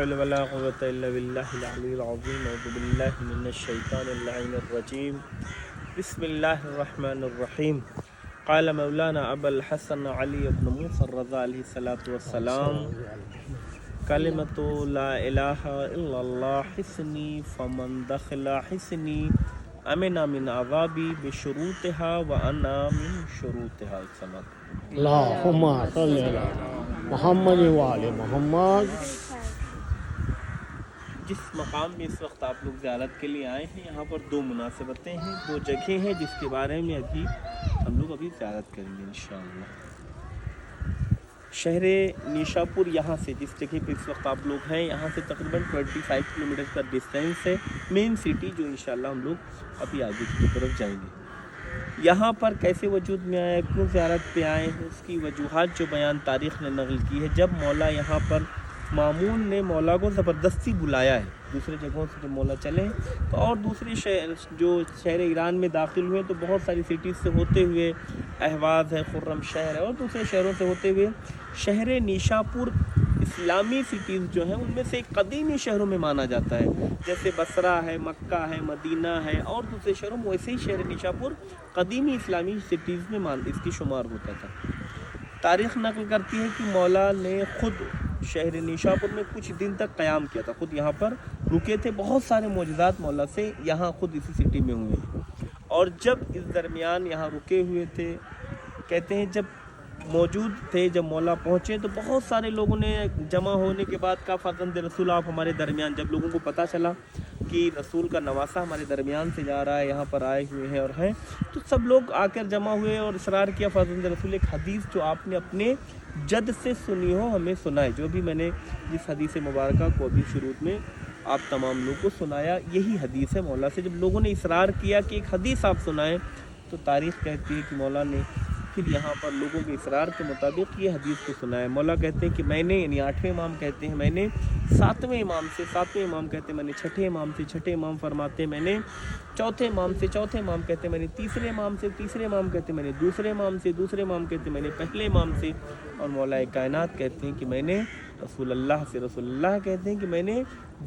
ولا قوة إلا بالله العلي العظيم أعوذ بالله من الشيطان اللعين الرجيم بسم الله الرحمن الرحيم قال مولانا أبا الحسن علي بن موسى الرضا عليه الصلاة والسلام كلمة لا إله إلا الله حسني فمن دخل حسني أمن من عذابي بشروطها وأنا من شروطها السلام اللهم صل على محمد وآل محمد. جس مقام میں اس وقت آپ لوگ زیارت کے لیے آئے ہیں یہاں پر دو مناسبتیں ہیں، دو جگہیں ہیں جس کے بارے میں ہم لوگ زیارت کریں گے انشاءاللہ. شہر نیشاپور یہاں سے جس جگہ پہ اس وقت آپ لوگ ہیں یہاں سے تقریباً 25 کلومیٹر کا ڈسٹینس ہے مین سٹی، جو انشاءاللہ ہم لوگ ابھی آگے کی طرف جائیں گے. یہاں پر کیسے وجود میں آیا، کیوں زیارت پہ آئے ہیں، اس کی وجوہات جو بیان تاریخ نے نقل کی ہے. جب مولا یہاں پر مامون نے مولا کو زبردستی بلایا ہے، دوسرے جگہوں سے جب مولا چلے تو اور دوسرے شہر ایران میں داخل ہوئے تو بہت ساری سٹیز سے ہوتے ہوئے اہواز ہے، خرم شہر ہے اور دوسرے شہروں سے ہوتے ہوئے شہر نیشاپور اسلامی سٹیز جو ہیں ان میں سے ایک قدیمی شہروں میں مانا جاتا ہے. جیسے بصرہ ہے، مکہ ہے، مدینہ ہے اور دوسرے شہروں میں، ویسے ہی شہر نیشاپور قدیمی اسلامی سٹیز میں اس کی شمار ہوتا تھا. تاریخ نقل کرتی ہے کہ مولا نے خود شہر نیشاپور میں کچھ دن تک قیام کیا تھا، خود یہاں پر رکے تھے. بہت سارے معجزات مولا سے یہاں خود اسی سٹی میں ہوئے ہیں. اور جب اس درمیان یہاں رکے ہوئے تھے، کہتے ہیں جب موجود تھے، جب مولا پہنچے تو بہت سارے لوگوں نے جمع ہونے کے بعد کہا فرزند رسول آپ ہمارے درمیان. جب لوگوں کو پتہ چلا کہ رسول کا نواسہ ہمارے درمیان سے جا رہا ہے، یہاں پر آئے ہوئے ہیں اور ہیں، تو سب لوگ آ کر جمع ہوئے اور اصرار کیا فرزند رسول ایک حدیث جو آپ نے اپنے جد سے سنی ہو ہمیں سنائے. جو بھی میں نے جس حدیث مبارکہ کو ابھی شروع میں آپ تمام لوگوں کو سنایا یہی حدیث ہے مولا سے. جب لوگوں نے اصرار کیا کہ ایک حدیث آپ سنائیں تو تاریخ کہتی ہے کہ مولا نے پھر یہاں پر لوگوں کے اصرار کے مطابق یہ حدیث کو سنایا. مولا کہتے ہیں کہ میں نے، یعنی 8ویں امام کہتے ہیں، میں نے 7ویں امام سے، 7ویں امام کہتے ہیں میں نے 6 امام سے، 6 امام فرماتے ہیں میں نے 4 امام سے، 4 امام کہتے ہیں میں نے 3 امام سے، 3 امام کہتے ہیں میں نے 2 امام سے، 2 امام کہتے ہیں میں نے 1 امام سے، اور مولا کائنات کہتے ہیں کہ میں نے رسول اللہ سے، رسول اللہ کہتے ہیں کہ میں نے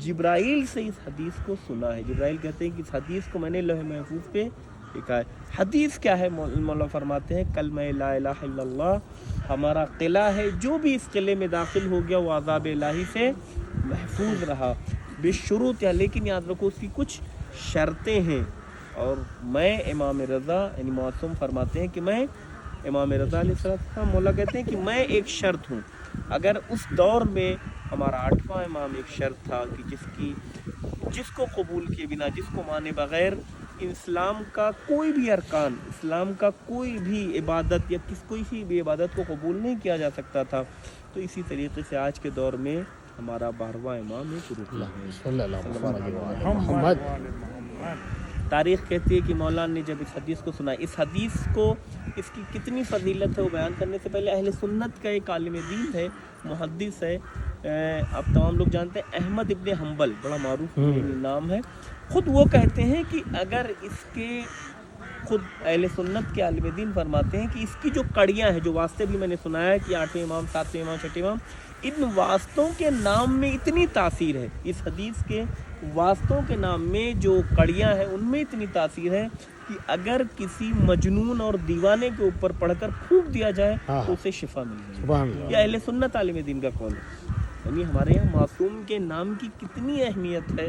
جبرائیل سے اس حدیث کو سنا ہے. جبرائیل کہتے ہیں کہ اس حدیث کو میں نے لوح محفوظ پہ لکھا ہے. حدیث کیا ہے؟ مولا فرماتے ہیں کلمہ لا الہ الا اللہ ہمارا قلعہ ہے، جو بھی اس قلعے میں داخل ہو گیا وہ عذاب الہی سے محفوظ رہا بشروط، لیکن یاد رکھو اس کی کچھ شرطیں ہیں. اور میں امام رضا، یعنی معصوم فرماتے ہیں کہ میں امام رضا علیہ السلام، مولا کہتے ہیں کہ میں ایک شرط ہوں. اگر اس دور میں ہمارا 8واں امام ایک شرط تھا کہ جس کو قبول کیے بنا، جس کو مانے بغیر اسلام کا کوئی بھی ارکان، اسلام کا کوئی بھی عبادت یا کوئی بھی عبادت کو قبول نہیں کیا جا سکتا تھا، تو اسی طریقے سے آج کے دور میں ہمارا 12واں امام ہے صلی اللہ علیہ محمد. تاریخ کہتی ہے کہ مولانا نے جب اس حدیث کو سنا، اس حدیث کو، اس کی کتنی فضیلت ہے وہ بیان کرنے سے پہلے اہل سنت کا ایک عالم دین ہے، محدث ہے، آپ تمام لوگ جانتے ہیں، احمد ابن حنبل، بڑا معروف نام ہے. خود وہ کہتے ہیں کہ اگر اس کے، خود اہل سنت کے عالم دین فرماتے ہیں کہ اس کی جو کڑیاں ہیں، جو واسطے بھی میں نے سنایا ہے کہ 8ویں امام، 7ویں امام، 6 امام، ان واسطوں کے نام میں اتنی تاثیر ہے، اس حدیث کے واسطوں کے نام میں جو کڑیاں ہیں ان میں اتنی تاثیر ہے کہ اگر کسی مجنون اور دیوانے کے اوپر پڑھ کر پھونک دیا جائے تو اسے شفا مل جائے. یہ اہل سنت عالم دین کا قول ہے. یعنی ہمارے یہاں معصوم کے نام کی کتنی اہمیت ہے.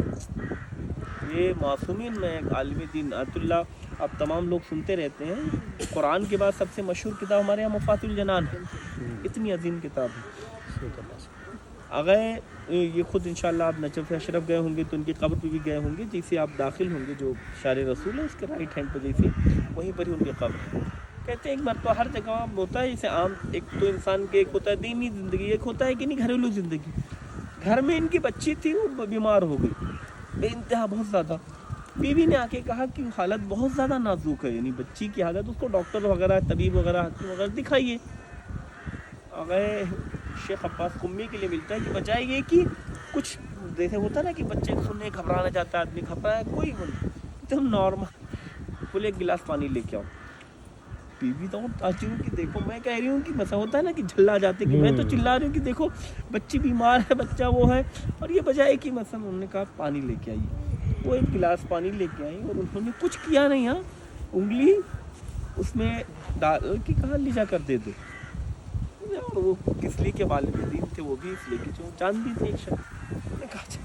یہ معصومین میں عالم دین آیت اللہ آپ تمام لوگ سنتے رہتے ہیں. قرآن کے بعد سب سے مشہور کتاب ہمارے یہاں مفاتیح الجنان ہے، اتنی عظیم کتاب ہے. اگر یہ خود انشاءاللہ آپ نجف اشرف گئے ہوں گے تو ان کی قبر پہ بھی گئے ہوں گے، جیسے آپ داخل ہوں گے جو شار رسول ہے اس کے رائٹ ہینڈ پہ جیسے وہیں پر ہی ان کی قبر ہے. کہتے ہیں ایک مرتبہ ہر جگہ ہوتا ہے، جیسے عام ایک تو انسان کے ایک ہوتا ہے دینی زندگی، ایک ہوتا ہے کہ نہیں گھریلو زندگی. گھر میں ان کی بچی تھی، وہ بیمار ہو گئی بے انتہا بہت زیادہ. بیوی نے آ کے کہا کہ حالت بہت زیادہ نازک ہے، یعنی بچی کی حالت، اس کو ڈاکٹر وغیرہ، طبیب وغیرہ، حکیم وغیرہ دکھائیے. اگر شیخ عباس قمی کے لیے ملتا ہے کہ بجائے یہ کہ کچھ جیسے ہوتا ہے نا کہ بچے سننے گھبرانا چاہتا ہے، آدمی گھبرایا، کوئی ایک دم نارمل، بولے ایک گلاس پانی لے کے آؤ. بیوی تو تاجروں کی دیکھو، میں کہہ رہی ہوں کہ بس ہوتا ہے نا کہ جھلا جاتے کہ میں تو چلا رہی ہوں کہ دیکھو بچی بیمار ہے، بچہ وہ ہے، اور یہ بجائے کہ مثلا انہوں نے کہا پانی لے کے آئی، وہ ایک گلاس پانی لے کے آئی اور انہوں نے کچھ کیا نہیں، ہاں انگلی اس میں ڈال کے کہا لے جا کر دے دو، اور وہ کس لیے کے والدین تھے وہ بھی اس لیے کہ جو جانتی تھی ایک شخص، انہوں نے کہا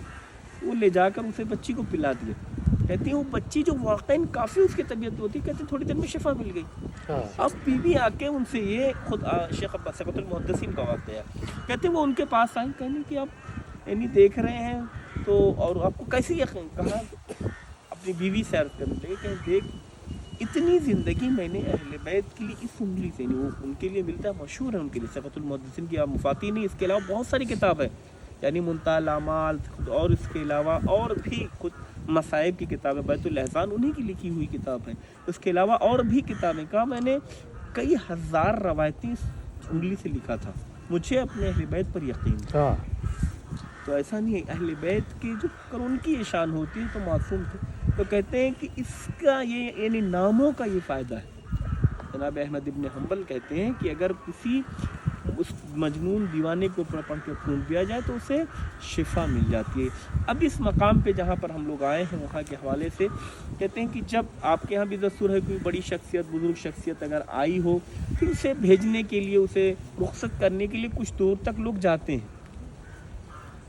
وہ لے جا کر اسے بچی کو پلا دیا. کہتی ہیں وہ بچی جو واقعاً کافی اس کی طبیعت ہوتی ہے، کہتے تھوڑی دیر میں شفا مل گئی. اب بی بی آ کے ان سے یہ خود شیخ عباس سقط المحدثین کا واقعہ ہے، کہتے ہیں وہ ان کے پاس آئیں، کہنے کہ آپ یعنی دیکھ رہے ہیں تو اور آپ کو کیسے یقین، کہا اپنی بیوی سے عرض کرنے لگے کہ دیکھ اتنی زندگی میں نے اہل بیت کے لیے اس انگلی سے، وہ ان کے لیے ملتا ہے، مشہور ہے ان کے لیے سقط المحدثین کی مفاتیح نہیں، اس کے علاوہ بہت ساری کتاب ہے، یعنی منتہی الاعمال اور اس کے علاوہ اور بھی کچھ مصائب کی کتاب ہے، بیت الاحزان انہی کی لکھی ہوئی کتاب ہے، اس کے علاوہ اور بھی کتابیں، کہا میں نے کئی ہزار روایتیں اس انگلی سے لکھا تھا، مجھے اپنے اہل بیت پر یقین تھا. تو ایسا نہیں ہے، اہل بیت کی جو ان کی شان ہوتی ہے تو معصوم تھے. تو کہتے ہیں کہ اس کا یہ یعنی ناموں کا یہ فائدہ ہے. جناب احمد ابن حنبل کہتے ہیں کہ اگر کسی اس مجنون دیوانے کو پڑھ کے خون پیا جائے تو اسے شفا مل جاتی ہے. اب اس مقام پہ جہاں پر ہم لوگ آئے ہیں وہاں کے حوالے سے کہتے ہیں کہ جب آپ کے یہاں بھی دستور ہے کوئی بڑی شخصیت، بزرگ شخصیت اگر آئی ہو پھر اسے بھیجنے کے لیے، اسے رخصت کرنے کے لیے کچھ دور تک لوگ جاتے ہیں.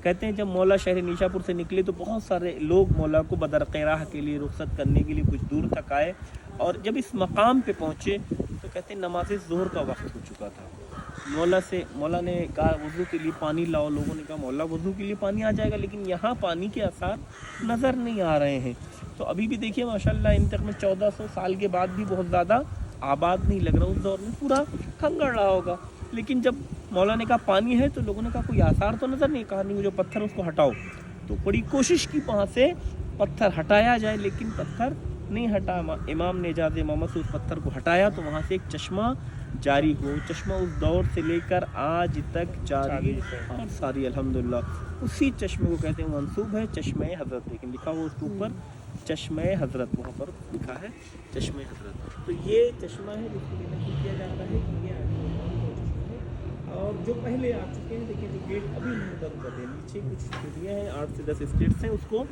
کہتے ہیں جب مولا شہر نیشا پور سے نکلے تو بہت سارے لوگ مولا کو بدرقہ راہ کے لیے رخصت کرنے کے لیے کچھ دور تک آئے، اور جب اس مقام پہ پہنچے تو کہتے ہیں نماز ظہر کا وقت ہو چکا تھا. مولا نے کہا وضو کے لیے پانی لاؤ، لوگوں نے کہا مولا وضو کے لیے پانی آ جائے گا لیکن یہاں پانی کے آثار نظر نہیں آ رہے ہیں. تو ابھی بھی دیکھیے ماشاءاللہ ان تک میں 1400 سال کے بعد بھی بہت زیادہ آباد نہیں لگ رہا، اس دور میں پورا کھنگڑ رہا ہوگا. لیکن جب مولا نے کہا پانی ہے تو لوگوں نے کہا کوئی آثار تو نظر نہیں، کہا نہیں وہ جو پتھر اس کو ہٹاؤ. تو بڑی کوشش کی وہاں سے پتھر ہٹایا جائے لیکن پتھر نہیں ہٹا. امام نے اجازت امامت سے اس پتھر کو ہٹایا تو وہاں سے ایک چشمہ جاری ہوا. چشمہ اس دور سے لے کر آج تک جاری اور ساری الحمدللہ اسی چشمے کو کہتے ہیں، منسوب ہے چشمہ حضرت، لیکن لکھا ہوا اس کے اوپر چشمہ حضرت، وہاں پر لکھا ہے چشمہ حضرت. تو یہ چشمہ ہے جس کو نقل کیا جاتا ہے کہ یہ اور جو پہلے آ چکے ہیں. دیکھیں جو گیٹ ابھی نہیں بدل نیچے کچھ اسٹیڈیاں ہیں، 8 سے 10 اسٹیٹس ہیں، اس کو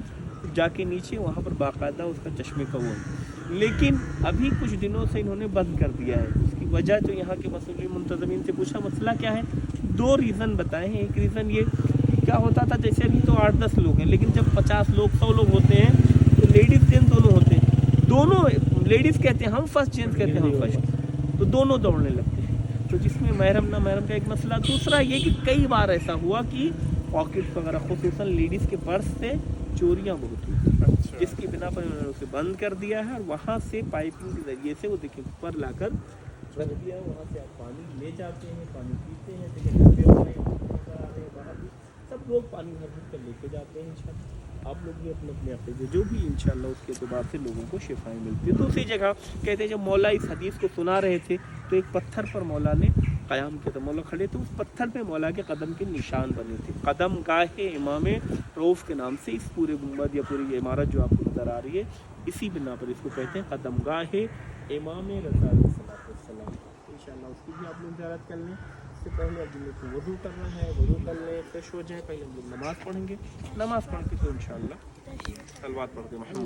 جا کے نیچے وہاں پر باقاعدہ اس کا چشمے کا وہ ہے، لیکن ابھی کچھ دنوں سے انہوں نے بند کر دیا ہے. اس کی وجہ جو یہاں کے مسئولین منتظمین سے پوچھا مسئلہ کیا ہے، 2 ریزن بتائے ہیں. ایک ریزن یہ کیا ہوتا تھا جیسے ابھی تو 8-10 لوگ ہیں لیکن جب 50 لوگ 100 لوگ ہوتے ہیں تو لیڈیز جینٹس دونوں ہوتے ہیں، دونوں لیڈیز کہتے ہیں ہم فرسٹ، جینٹس کہتے ہیں ہم فرسٹ، تو دونوں دوڑنے لگتے ہیں. تو جس میں محرم نہ محرم کا ایک مسئلہ. دوسرا یہ کہ کئی بار ایسا ہوا کہ پاکٹس وغیرہ خصوصاً لیڈیز کے پرس سے چوریاں بہت ہوئی، جس کی بنا پر انہوں نے اسے بند کر دیا ہے، اور وہاں سے پائپنگ کے ذریعے سے وہ دیکھیں اوپر لا کر رکھ دیا. وہاں سے آپ پانی لے جاتے ہیں، پانی پیتے ہیں، سب لوگ پانی بھر کر لے کے جاتے ہیں. انشاءاللہ آپ لوگ بھی اپنے اپنے عقیدے جو بھی انشاءاللہ اس کے اعتبار سے لوگوں کو شفائیں ملتی ہے. دوسری جگہ کہتے ہیں جب مولا اس حدیث کو سنا رہے تھے تو ایک پتھر پر مولا نے قیام کیا تھا، مولا کھڑے تھے، اس پتھر پہ مولا کے قدم کے نشان بنے تھے. قدم گاہ امام روف کے نام سے اس پورے گنبد یا پوری عمارت جو آپ کو نظر آ رہی ہے اسی بنا پر اس کو کہتے ہیں قدم گاہ امام رضا علیہ السلام. انشاءاللہ اس کی بھی آپ لوگ زیارت کر لیں. اس سے پہلے اب جن کو وضو کرنا ہے وضو کر لیں، فریش ہو جائیں. پہلے ہم لوگ نماز پڑھیں گے، نماز پڑھ کے تو انشاءاللہ صلوات پڑھ کے محمد